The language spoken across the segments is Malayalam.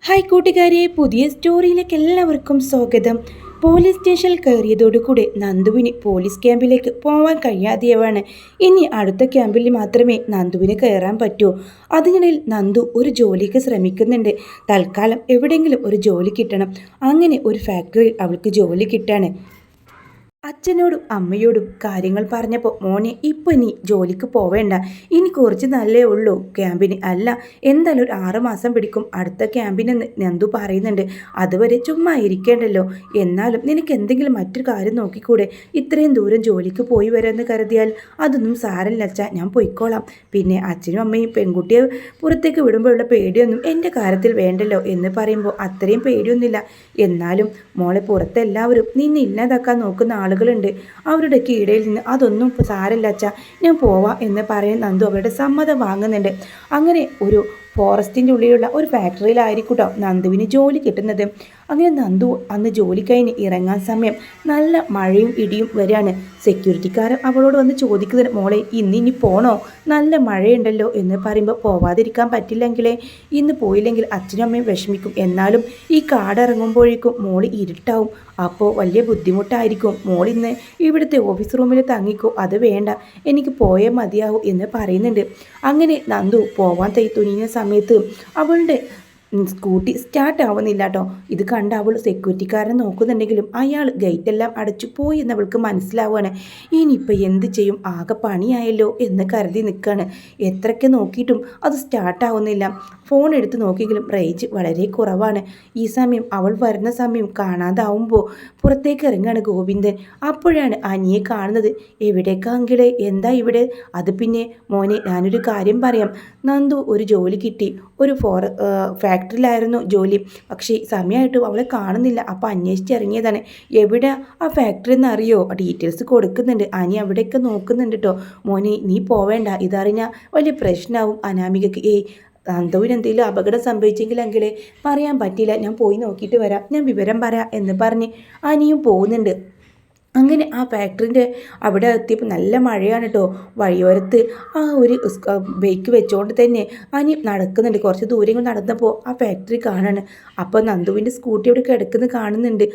ഹായ് കൂട്ടുകാരെ, പുതിയ സ്റ്റോറിയിലേക്ക് എല്ലാവർക്കും സ്വാഗതം. പോലീസ് സ്റ്റേഷനിൽ കയറിയതോടുകൂടി നന്ദുവിന് പോലീസ് ക്യാമ്പിലേക്ക് പോകാൻ കഴിയാതെയാവാണ്. ഇനി അടുത്ത ക്യാമ്പിൽ മാത്രമേ നന്ദുവിന് കയറാൻ പറ്റൂ. അതിനിടയിൽ നന്ദു ഒരു ജോലിക്ക് ശ്രമിക്കുന്നുണ്ട്. തൽക്കാലം എവിടെയെങ്കിലും ഒരു ജോലി കിട്ടണം. അങ്ങനെ ഒരു ഫാക്ടറിയിൽ അവൾക്ക് ജോലി കിട്ടാണ്. അച്ഛനോടും അമ്മയോടും കാര്യങ്ങൾ പറഞ്ഞപ്പോൾ മോനെ ഇപ്പോൾ നീ ജോലിക്ക് പോവേണ്ട, ഇനി കുറച്ച് നല്ലേ ഉള്ളൂ ക്യാമ്പിന്, അല്ല എന്തായാലും ഒരു 6 മാസം പിടിക്കും അടുത്ത ക്യാമ്പിനെന്ന് നന്ദു പറയുന്നുണ്ട്. അതുവരെ ചുമ്മാ ഇരിക്കേണ്ടല്ലോ, എന്നാലും നിനക്ക് എന്തെങ്കിലും മറ്റൊരു കാര്യം നോക്കിക്കൂടെ? ഇത്രയും ദൂരം ജോലിക്ക് പോയി വരാമെന്ന് കരുതിയാൽ അതൊന്നും സാരമില്ല അച്ഛാ, ഞാൻ പോയിക്കോളാം. പിന്നെ അച്ഛനും അമ്മയും പെൺകുട്ടിയെ പുറത്തേക്ക് വിടുമ്പോഴുള്ള പേടിയൊന്നും എൻ്റെ കാര്യത്തിൽ വേണ്ടല്ലോ എന്ന് പറയുമ്പോൾ അത്രയും പേടിയൊന്നുമില്ല. എന്നാലും മോളെ പുറത്തെല്ലാവരും നിന്നെ ഇല്ലാതാക്കാൻ നോക്കുന്ന ആളുകളുണ്ട്, അവരുടെ ഇടയിൽ നിന്ന് അതൊന്നും സാരമില്ല അച്ഛാ, ഞാൻ പോവാം എന്ന് പറയുന്ന നന്ദു അവരുടെ സമ്മതം വാങ്ങുന്നുണ്ട്. അങ്ങനെ ഒരു ഫോറസ്റ്റിൻ്റെ ഉള്ളിലുള്ള ഒരു ഫാക്ടറിയിലായിരിക്കും കേട്ടോ നന്ദുവിന് ജോലി കിട്ടുന്നത്. അങ്ങനെ നന്ദു അന്ന് ജോലിക്കഴിഞ്ഞ് ഇറങ്ങാൻ സമയം നല്ല മഴയും ഇടിയും വരികയാണ്. സെക്യൂരിറ്റിക്കാരൻ അവളോട് വന്ന് ചോദിക്കുന്നത്, മോളെ ഇന്നിനി പോണോ, നല്ല മഴയുണ്ടല്ലോ എന്ന് പറയുമ്പോൾ പോവാതിരിക്കാൻ പറ്റില്ലെങ്കിലേ, ഇന്ന് പോയില്ലെങ്കിൽ അച്ഛനും അമ്മയും വിഷമിക്കും, എന്നാലും ഈ കാടിറങ്ങുമ്പോഴേക്കും മോള് ഇരുട്ടാവും, അപ്പോൾ വലിയ ബുദ്ധിമുട്ടായിരിക്കും, മോളിന്ന് ഇവിടുത്തെ ഓഫീസ് റൂമിൽ തങ്ങിക്കോ, അത് വേണ്ട എനിക്ക് പോയേ മതിയാവും എന്ന് പറയുന്നുണ്ട്. അങ്ങനെ നന്ദു പോവാൻ തുനിയുന്ന സമയത്ത് അവളുടെ സ്കൂട്ടി സ്റ്റാർട്ട് ആവുന്നില്ല കേട്ടോ. ഇത് കണ്ട് അവൾ സെക്യൂരിറ്റിക്കാരനെ നോക്കുന്നുണ്ടെങ്കിലും അയാൾ ഗേറ്റെല്ലാം അടച്ചു പോയി എന്നവൾക്ക് മനസ്സിലാവുകയാണ്. ഇനിയിപ്പോൾ എന്ത് ചെയ്യും, ആകെ പണിയായല്ലോ എന്ന് കരുതി നിൽക്കുകയാണ്. എത്രയ്ക്ക് നോക്കിയിട്ടും അത് സ്റ്റാർട്ടാവുന്നില്ല. ഫോൺ എടുത്ത് നോക്കിയെങ്കിലും റേഞ്ച് വളരെ കുറവാണ്. ഈ സമയം അവൾ വരുന്ന സമയം കാണാതാവുമ്പോൾ പുറത്തേക്ക് ഇറങ്ങുകയാണ് ഗോവിന്ദൻ. അപ്പോഴാണ് അനിയെ കാണുന്നത്. എവിടേക്കാങ്കിലേ, എന്താ ഇവിടെ? അത് പിന്നെ മോനെ, ഞാനൊരു കാര്യം പറയാം, നന്ദു ഒരു ജോലി കിട്ടി, ഒരു ഫാക്ടറിയിലായിരുന്നു ജോലി, പക്ഷേ സമയമായിട്ടും അവളെ കാണുന്നില്ല. അപ്പോൾ അന്വേഷിച്ചിറങ്ങിയതാണ്. എവിടെ ആ ഫാക്ടറി എന്ന് അറിയോ? ഡീറ്റെയിൽസ് കൊടുക്കുന്നുണ്ട്. അനി അവിടെയൊക്കെ നോക്കുന്നുണ്ട് കേട്ടോ. മോനെ നീ പോവേണ്ട, ഇതറിഞ്ഞാൽ വലിയ പ്രശ്നമാവും അനാമികക്ക്. നന്ദുവിന് എന്തെങ്കിലും അപകടം സംഭവിച്ചെങ്കിലെങ്കിൽ പറയാൻ പറ്റില്ല, ഞാൻ പോയി നോക്കിയിട്ട് വരാം, ഞാൻ വിവരം പറയാം എന്ന് പറഞ്ഞ് അനിയും പോകുന്നുണ്ട്. അങ്ങനെ ആ ഫാക്ടറിൻ്റെ അവിടെ എത്തിയപ്പോൾ നല്ല മഴയാണ് കേട്ടോ. വഴിയോരത്ത് ആ ഒരു ബൈക്ക് വെച്ചുകൊണ്ട് തന്നെ അനി നടക്കുന്നുണ്ട്. കുറച്ച് ദൂരം നടന്നപ്പോൾ ആ ഫാക്ടറി കാണാണ്. അപ്പോൾ നന്ദുവിൻ്റെ സ്കൂട്ടി അവിടെ കിടക്കുന്നത് കാണുന്നുണ്ട്.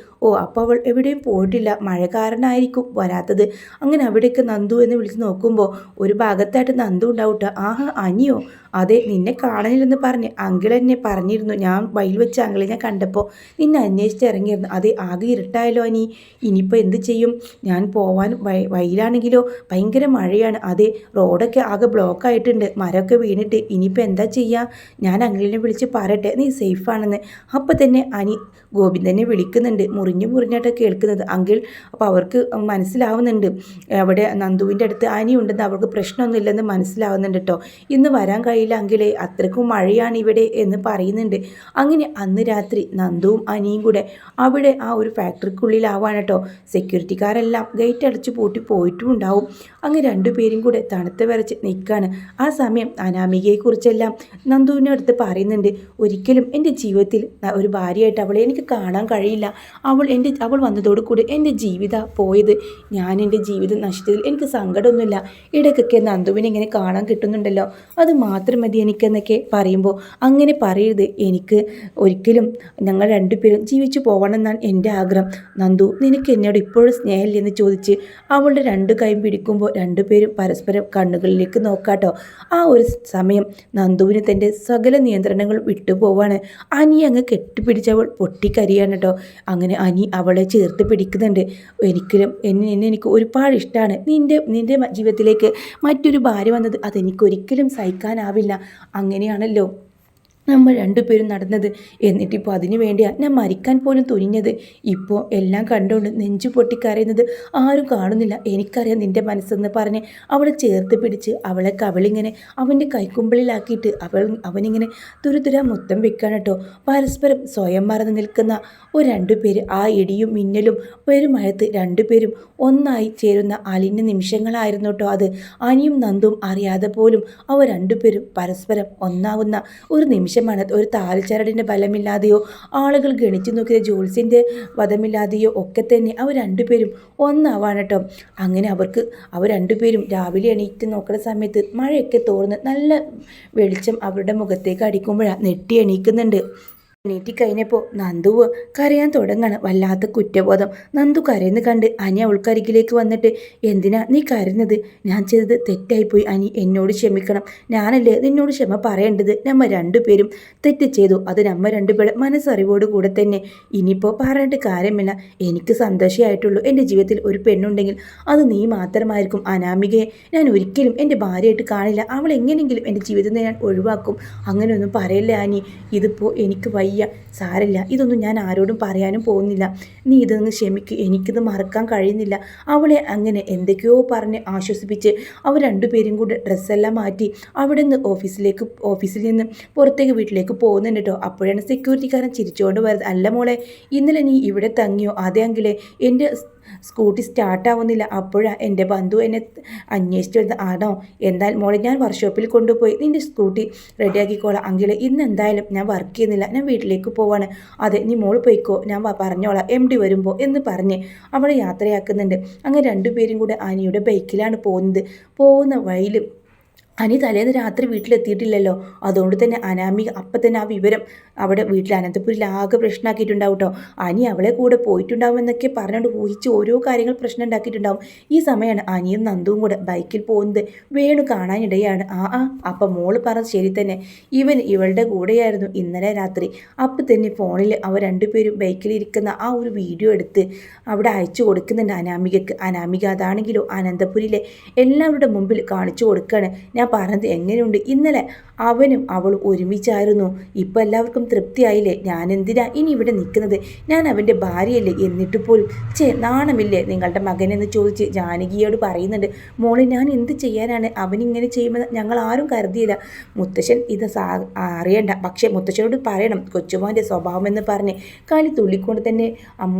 അപ്പോൾ അവൾ എവിടെയും പോയിട്ടില്ല, മഴ കാരണമായിരിക്കും വരാത്തത്. അങ്ങനെ അവിടേക്ക് നന്ദു എന്ന് വിളിച്ച് നോക്കുമ്പോൾ ഒരു ഭാഗത്തായിട്ട് നന്ദു ഉണ്ടാവും കേട്ടോ. ആഹാ, അനിയോ? അതെ, നിന്നെ കാണണില്ലെന്ന് പറഞ്ഞ് അങ്കിൾ എന്നെ പറഞ്ഞിരുന്നു, ഞാൻ വഴിയിൽ വെച്ച് അങ്കിളിനെ കണ്ടപ്പോൾ നിന്നെ അന്വേഷിച്ച് ഇറങ്ങിയിരുന്നു. അതെ, ആകെ ഇരുട്ടായല്ലോ അനി, ഇനിയിപ്പോൾ എന്ത് ചെയ്യും? ഞാൻ പോവാൻ വഴിയിലാണെങ്കിലോ ഭയങ്കര മഴയാണ്. അതെ, റോഡൊക്കെ ആകെ ബ്ലോക്ക് ആയിട്ടുണ്ട്, മരമൊക്കെ വീണിട്ട്. ഇനിയിപ്പോൾ എന്താ ചെയ്യുക? ഞാൻ അങ്കിളിനെ വിളിച്ച് പറയട്ടെ നീ സേഫാണെന്ന്. അപ്പോൾ തന്നെ അനി ഗോവിന്ദനെ വിളിക്കുന്നുണ്ട്. മുറിഞ്ഞായിട്ട് കേൾക്കുന്നത് അങ്കിൾ. അപ്പോൾ അവർക്ക് മനസ്സിലാവുന്നുണ്ട് അവിടെ നന്ദുവിൻ്റെ അടുത്ത് അനി ഉണ്ടെന്ന്, അവർക്ക് പ്രശ്നമൊന്നുമില്ലെന്ന് മനസ്സിലാവുന്നുണ്ട് കേട്ടോ. ഇന്ന് വരാൻ കഴിയില്ല അങ്കിളെ, അത്രയ്ക്കും മഴയാണ് ഇവിടെ എന്ന് പറയുന്നുണ്ട്. അങ്ങനെ അന്ന് രാത്രി നന്ദുവും അനിയും കൂടെ അവിടെ ആ ഒരു ഫാക്ടറിക്കുള്ളിലാവാണ് കേട്ടോ. സെക്യൂരിറ്റിക്കാരെല്ലാം ഗേറ്റ് അടച്ച് പൂട്ടി പോയിട്ടും ഉണ്ടാവും. അങ്ങനെ രണ്ടുപേരും കൂടെ തണുത്ത് വിറച്ച് നിൽക്കുകയാണ്. ആ സമയം അനാമികയെക്കുറിച്ചെല്ലാം നന്ദുവിൻ്റെ അടുത്ത് പറയുന്നുണ്ട്. ഒരിക്കലും എൻ്റെ ജീവിതത്തിൽ ഒരു ഭാര്യയായിട്ട് അവളെ എനിക്ക് കാണാൻ കഴിയില്ല. അവൾ വന്നതോടുകൂടി എൻ്റെ ജീവിതം പോയത്, ഞാൻ എൻ്റെ ജീവിതം നശിച്ചതിൽ എനിക്ക് സങ്കടമൊന്നുമില്ല. ഇടയ്ക്കൊക്കെ നന്ദുവിനെ ഇങ്ങനെ കാണാൻ കിട്ടുന്നുണ്ടല്ലോ, അത് മാത്രം മതി എനിക്കെന്നൊക്കെ പറയുമ്പോൾ, അങ്ങനെ പറയരുത്, എനിക്ക് ഒരിക്കലും ഞങ്ങൾ രണ്ടുപേരും ജീവിച്ചു പോകണമെന്നാണ് എൻ്റെ ആഗ്രഹം. നന്ദു, നിനക്ക് എന്നോട് ഇപ്പോഴും സ്നേഹമില്ലെന്ന് ചോദിച്ച് അവളുടെ 2 കൈയും പിടിക്കുമ്പോൾ രണ്ടുപേരും പരസ്പരം കണ്ണുകളിലേക്ക് നോക്കാട്ടോ. ആ ഒരു സമയം നന്ദുവിന് തൻ്റെ സകല നിയന്ത്രണങ്ങൾ വിട്ടുപോവാണ്. അനി അങ്ങ് കെട്ടിപ്പിടിച്ചവൾ പൊട്ടിക്കരിയാണ് കേട്ടോ. അങ്ങനെ അനി അവളെ ചേർത്ത് പിടിക്കുന്നുണ്ട്. എനിക്ക് ഒരുപാട് ഇഷ്ടമാണ്. നിൻ്റെ ജീവിതത്തിലേക്ക് മറ്റൊരു ഭാര്യ വന്നത് അതെനിക്കൊരിക്കലും സഹിക്കാനാവില്ല. അങ്ങനെയാണല്ലോ നമ്മൾ രണ്ടുപേരും നടന്നത്, എന്നിട്ടിപ്പോൾ അതിനു വേണ്ടിയാണ് ഞാൻ മരിക്കാൻ പോലും തുനിഞ്ഞത്. ഇപ്പോൾ എല്ലാം കണ്ടുകൊണ്ട് നെഞ്ചു പൊട്ടിക്കരയുന്നത് ആരും കാണുന്നില്ല. എനിക്കറിയാം നിൻ്റെ മനസ്സെന്ന് പറഞ്ഞ് അവളെ ചേർത്ത് പിടിച്ച് അവളെ കവളിങ്ങനെ അവൻ്റെ കൈക്കുമ്പിളിലാക്കിയിട്ട് അവനിങ്ങനെ തുരുതുര മുത്തം വെക്കാണ് കേട്ടോ. പരസ്പരം സ്വയം മറന്ന് നിൽക്കുന്ന ഒരു 2 പേര്, ആ ഇടിയും മിന്നലും പെരുമഴത്ത് 2 പേരും ഒന്നായി ചേരുന്ന അലിഞ്ഞ നിമിഷങ്ങളായിരുന്നു കേട്ടോ അത്. അനിയും നന്ദും അറിയാതെ പോലും അവർ 2 പേരും പരസ്പരം ഒന്നാവുന്ന ഒരു നിമിഷം. ഒരു താൽച്ചരടിൻ്റെ ബലമില്ലാതെയോ ആളുകൾ ഗണിച്ചു നോക്കിയ ജോത്സ്യൻ്റെ വധമില്ലാതെയോ ഒക്കെ തന്നെ അവർ 2 പേരും ഒന്നാവാണ് കേട്ടോ. അങ്ങനെ അവർ 2 പേരും രാവിലെ എണീറ്റ് നോക്കുന്ന സമയത്ത് മഴയൊക്കെ തോർന്ന് നല്ല വെളിച്ചം അവരുടെ മുഖത്തേക്ക് അടിക്കുമ്പോഴാണ് നെട്ടി എണീക്കുന്നുണ്ട്. എണീറ്റ് കഴിഞ്ഞപ്പോൾ നന്ദുവ് കരയാൻ തുടങ്ങാണ്. വല്ലാത്ത കുറ്റബോധം. നന്ദു കരയുന്ന കണ്ട് അനി അവൾക്കരികിലേക്ക് വന്നിട്ട്, എന്തിനാ നീ കരയുന്നത്? ഞാൻ ചെയ്തത് തെറ്റായിപ്പോയി അനി, എന്നോട് ക്ഷമിക്കണം. ഞാനല്ലേ നിന്നോട് ക്ഷമ പറയേണ്ടത്. നമ്മ രണ്ടുപേരും തെറ്റ് ചെയ്തു. അത് നമ്മ രണ്ടുപേരുടെ മനസ്സറിവോട് കൂടെ തന്നെ. ഇനിയിപ്പോൾ പറയേണ്ട കാര്യമില്ല. എനിക്ക് സന്തോഷമായിട്ടുള്ളൂ. എൻ്റെ ജീവിതത്തിൽ ഒരു പെണ്ണുണ്ടെങ്കിൽ അത് നീ മാത്രമായിരിക്കും. അനാമികയെ ഞാൻ ഒരിക്കലും എൻ്റെ ഭാര്യയായിട്ട് കാണില്ല. അവൾ എങ്ങനെയെങ്കിലും എൻ്റെ ജീവിതത്തിൽ ഞാൻ ഒഴിവാക്കും. അങ്ങനെയൊന്നും പറയല്ലേ ആനി. ഇതിപ്പോൾ എനിക്ക് വയ്യ. സാരമില്ല, ഇതൊന്നും ഞാൻ ആരോടും പറയാനും പോകുന്നില്ല. നീ ഇതൊന്ന് ക്ഷമിക്ക്. എനിക്കിത് മറക്കാൻ കഴിയുന്നില്ല. അവളെ അങ്ങനെ എന്തൊക്കെയോ പറഞ്ഞ് ആശ്വസിപ്പിച്ച് അവർ രണ്ടുപേരും കൂടെ ഡ്രസ്സെല്ലാം മാറ്റി അവിടെ നിന്ന് ഓഫീസിൽ നിന്ന് പുറത്തേക്ക് വീട്ടിലേക്ക് പോകുന്നുണ്ട് കേട്ടോ. അപ്പോഴാണ് സെക്യൂരിറ്റിക്കാരൻ ചിരിച്ചുകൊണ്ട് വരുന്നത്. അല്ല മോളെ, ഇന്നലെ നീ ഇവിടെ തങ്ങിയോ? അതെങ്കിലേ എൻ്റെ സ്കൂട്ടി സ്റ്റാർട്ടാവുന്നില്ല. അപ്പോഴാണ് എൻ്റെ ബന്ധു എന്നെ അന്വേഷിച്ചു വരുന്നത്. ആണോ? എന്തായാലും മോളെ ഞാൻ വർക്ക്ഷോപ്പിൽ കൊണ്ടുപോയി നിൻ്റെ സ്കൂട്ടി റെഡിയാക്കിക്കോളാം. അങ്കിൾ ഇന്ന് എന്തായാലും ഞാൻ വർക്ക് ചെയ്യുന്നില്ല, ഞാൻ വീട്ടിലേക്ക് പോവാണ്. അതെ, നീ മോൾ പോയിക്കോ, ഞാൻ പറഞ്ഞോളാം MD വരുമ്പോൾ എന്ന് പറഞ്ഞ് അവളെ യാത്രയാക്കുന്നുണ്ട്. അങ്ങനെ രണ്ടുപേരും കൂടെ അനിയുടെ ബൈക്കിലാണ് പോകുന്ന വഴിയിൽ അനി തലേന്ന് രാത്രി വീട്ടിലെത്തിയിട്ടില്ലല്ലോ. അതുകൊണ്ട് തന്നെ അനാമിക അപ്പം തന്നെ ആ വിവരം അവിടെ വീട്ടിൽ അനന്തപുരിൽ ആകെ പ്രശ്നമാക്കിയിട്ടുണ്ടാവും കേട്ടോ. അനി അവളെ കൂടെ പോയിട്ടുണ്ടാവും എന്നൊക്കെ പറഞ്ഞുകൊണ്ട് ഊഹിച്ച് ഓരോ കാര്യങ്ങൾ പ്രശ്നം ഉണ്ടാക്കിയിട്ടുണ്ടാവും. ഈ സമയമാണ് അനിയും നന്ദുവും കൂടെ ബൈക്കിൽ പോകുന്നത്. വേണു കാണാനിടയാണ്. അപ്പം മോള് പറഞ്ഞത് ശരി തന്നെ, ഇവളുടെ കൂടെയായിരുന്നു ഇന്നലെ രാത്രി. അപ്പം തന്നെ ഫോണിൽ അവർ രണ്ടുപേരും ബൈക്കിലിരിക്കുന്ന ആ ഒരു വീഡിയോ എടുത്ത് അവിടെ അയച്ചു കൊടുക്കുന്നുണ്ട് അനാമികക്ക്. അനാമിക അതാണെങ്കിലോ അനന്തപുരിയിലെ എല്ലാവരുടെ മുമ്പിൽ കാണിച്ചു കൊടുക്കുകയാണ്. ഞാൻ പറഞ്ഞത് എങ്ങനെയുണ്ട്? ഇന്നലെ അവനും അവളും ഒരുമിച്ചായിരുന്നു. ഇപ്പം എല്ലാവർക്കും തൃപ്തിയായില്ലേ? ഞാൻ എന്തിനാ ഇനി ഇവിടെ നിൽക്കുന്നത്? ഞാൻ അവൻ്റെ ഭാര്യയല്ലേ? എന്നിട്ട് പോലും നാണമില്ലേ നിങ്ങളുടെ മകനെന്ന് ചോദിച്ച് ജാനകിയോട് പറയുന്നുണ്ട്. മോളെ, ഞാൻ എന്ത് ചെയ്യാനാണ്? അവനിങ്ങനെ ചെയ്യുമെന്ന് ഞങ്ങൾ ആരും കരുതിയില്ല. മുത്തശ്ശൻ ഇത് അറിയണ്ട, പക്ഷേ മുത്തശ്ശനോട് പറയണം കൊച്ചുമോൻ്റെ സ്വഭാവമെന്ന് പറഞ്ഞ് കളി തുള്ളിക്കൊണ്ട് തന്നെ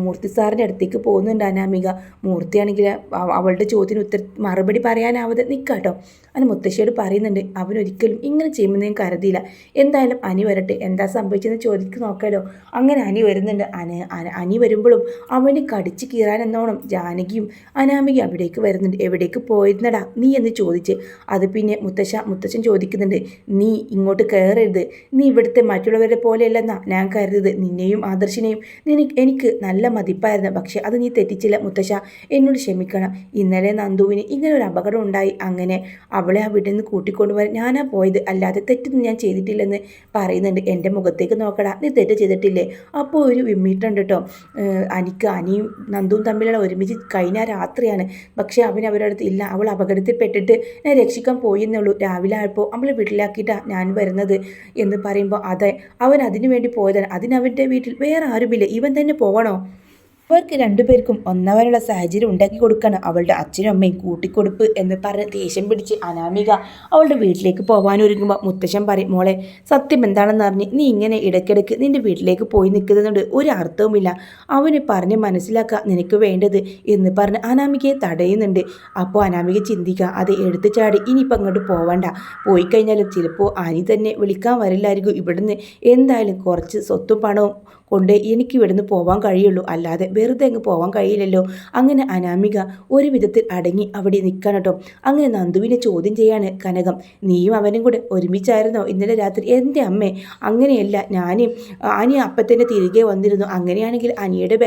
മൂർത്തി സാറിൻ്റെ അടുത്തേക്ക് പോകുന്നുണ്ട് അനാമിക. മൂർത്തിയാണെങ്കിൽ അവളുടെ ചോദ്യത്തിന് മറുപടി പറയാനാവാതെ നിൽക്കാട്ടോ. അല്ല, മുത്തശ്ശിയോട് പറയുന്നുണ്ട് അവനൊരിക്കലും ഇങ്ങനെ ചെയ്യുമെന്ന് ഞാൻ കരുതിയില്ല. എന്തായാലും അനി വരട്ടെ, എന്താ സംഭവിച്ചെന്ന് ചോദിക്ക് നോക്കാലോ. അങ്ങനെ അനി വരുന്നുണ്ട്. അനി വരുമ്പോഴും അവനെ കടിച്ച് കീറാനെന്നോണം ജാനകിയും അനാമിക അവിടേക്ക് വരുന്നുണ്ട്. എവിടേക്ക് പോയിരുന്നടാ നീ എന്ന് ചോദിച്ച്. അത് പിന്നെ മുത്തശ്ശൻ ചോദിക്കുന്നുണ്ട്, നീ ഇങ്ങോട്ട് കയറരുത്, നീ ഇവിടുത്തെ മറ്റുള്ളവരെ പോലെയല്ലെന്നാ ഞാൻ കരുതിയത്. നിന്നെയും ആദർശിനെയും എനിക്ക് നല്ല മതിപ്പായിരുന്നു, പക്ഷെ അത് നീ തെറ്റിച്ചില്ല മുത്തശ്ശ, എന്നോട് ക്ഷമിക്കണം. ഇന്നലെ നന്ദുവിന് ഇങ്ങനെ ഒരു അപകടം ഉണ്ടായി. അങ്ങനെ അവളെ ആ വീട്ടിൽ നിന്ന് കൂട്ടിക്കൊണ്ടുവരാൻ ഞാനാ പോയത്, അല്ലാതെ തെറ്റൊന്നും ഞാൻ ചെയ്തിട്ടില്ലെന്ന് പറയുന്നുണ്ട്. എൻ്റെ മുഖത്തേക്ക് നോക്കടാ, നീ തെറ്റ് ചെയ്തിട്ടില്ലേ? അപ്പോൾ ഒരു വിമ്മിട്ടുണ്ട് കേട്ടോ. അനിയും നന്ദുവും തമ്മിലുള്ള ഒരുമിച്ച് കഴിഞ്ഞ രാത്രിയാണ്. പക്ഷേ അവരുടെ അടുത്ത് ഇല്ല, അവൾ അപകടത്തിൽപ്പെട്ടിട്ട് ഞാൻ രക്ഷിക്കാൻ പോയെന്നുള്ളൂ. രാവിലെ ആയപ്പോൾ അവളെ വീട്ടിലാക്കിയിട്ടാണ് ഞാൻ വരുന്നത് എന്ന് പറയുമ്പോൾ, അതെ, അവൻ അതിനു വേണ്ടി പോയതാണ്. അതിനവൻ്റെ വീട്ടിൽ വേറെ ആരുമില്ല, ഇവൻ തന്നെ പോകണോ? അവർക്ക് രണ്ടുപേർക്കും ഒന്നവനുള്ള സാഹചര്യം ഉണ്ടാക്കി കൊടുക്കണം. അവളുടെ അച്ഛനും അമ്മയും കൂട്ടിക്കൊടുപ്പ് എന്ന് പറഞ്ഞ് ദേഷ്യം പിടിച്ച് അനാമിക അവളുടെ വീട്ടിലേക്ക് പോകാനൊരുങ്ങുമ്പോൾ മുത്തശ്ശൻ പറയും, മോളെ, സത്യം എന്താണെന്ന് അറിഞ്ഞ് നീ ഇങ്ങനെ ഇടയ്ക്കിടയ്ക്ക് നിൻ്റെ വീട്ടിലേക്ക് പോയി നിൽക്കുന്നതുകൊണ്ട് ഒരു അർത്ഥവുമില്ല. അവനെ പറഞ്ഞ് മനസ്സിലാക്കുക നിനക്ക് വേണ്ടത് എന്ന് പറഞ്ഞ് അനാമികയെ തടയുന്നുണ്ട്. അപ്പോൾ അനാമിക ചിന്തിക്കുക, അത് എടുത്തു ചാടി ഇനിയിപ്പോൾ അങ്ങോട്ട് പോവണ്ട. പോയി കഴിഞ്ഞാലും ചിലപ്പോൾ അനി തന്നെ വിളിക്കാൻ വരില്ലായിരിക്കും. ഇവിടുന്ന് എന്തായാലും കുറച്ച് സ്വത്തും പണവും കൊണ്ട് എനിക്ക് ഇവിടുന്ന് പോകാൻ കഴിയുള്ളൂ, അല്ലാതെ വെറുതെ അങ്ങ് പോകാൻ കഴിയില്ലല്ലോ. അങ്ങനെ അനാമിക ഒരു വിധത്തിൽ അടങ്ങി അവിടെ നിൽക്കണം കേട്ടോ. അങ്ങനെ നന്ദുവിനെ ചോദ്യം ചെയ്യാണ് കനകം. നീയും അവനും കൂടെ ഒരുമിച്ചായിരുന്നോ ഇന്നലെ രാത്രി? എൻ്റെ അമ്മേ, അങ്ങനെയല്ല, അനി അപ്പം തന്നെ തിരികെ വന്നിരുന്നു. അങ്ങനെയാണെങ്കിൽ അനിയുടെ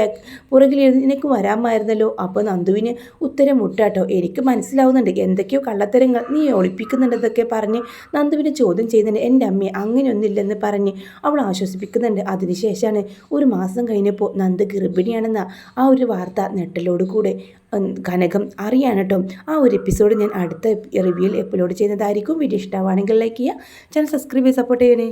പുറകിൽ നിനക്ക് വരാമായിരുന്നല്ലോ. അപ്പോൾ നന്ദുവിന് ഉത്തരം മുട്ടാട്ടോ. എനിക്ക് മനസ്സിലാവുന്നുണ്ട് എന്തൊക്കെയോ കള്ളത്തരങ്ങൾ നീ ഒളിപ്പിക്കുന്നുണ്ടെന്നൊക്കെ പറഞ്ഞ് നന്ദുവിനെ ചോദ്യം ചെയ്യുന്നുണ്ട്. എൻ്റെ അമ്മയെ അങ്ങനെയൊന്നുമില്ലെന്ന് പറഞ്ഞ് അവൾ ആശ്വസിപ്പിക്കുന്നുണ്ട്. അതിനുശേഷമാണ് ഒരു മാസം കഴിഞ്ഞപ്പോൾ നന്ദ ഗർഭിണിയാണെന്ന ആ ഒരു വാർത്ത നെട്ടലോട് കൂടെ കനകം അറിയാണ് കേട്ടോ. ആ ഒരു എപ്പിസോഡ് ഞാൻ അടുത്ത റിവ്യൂവിൽ അപ്ലോഡ് ചെയ്യുന്നതായിരിക്കും. വീഡിയോ ഇഷ്ടമാണെങ്കിൽ ലൈക്ക് ചെയ്യുക, ചാനൽ സബ്സ്ക്രൈബ് ചെയ്ത് സപ്പോർട്ട് ചെയ്യണേ.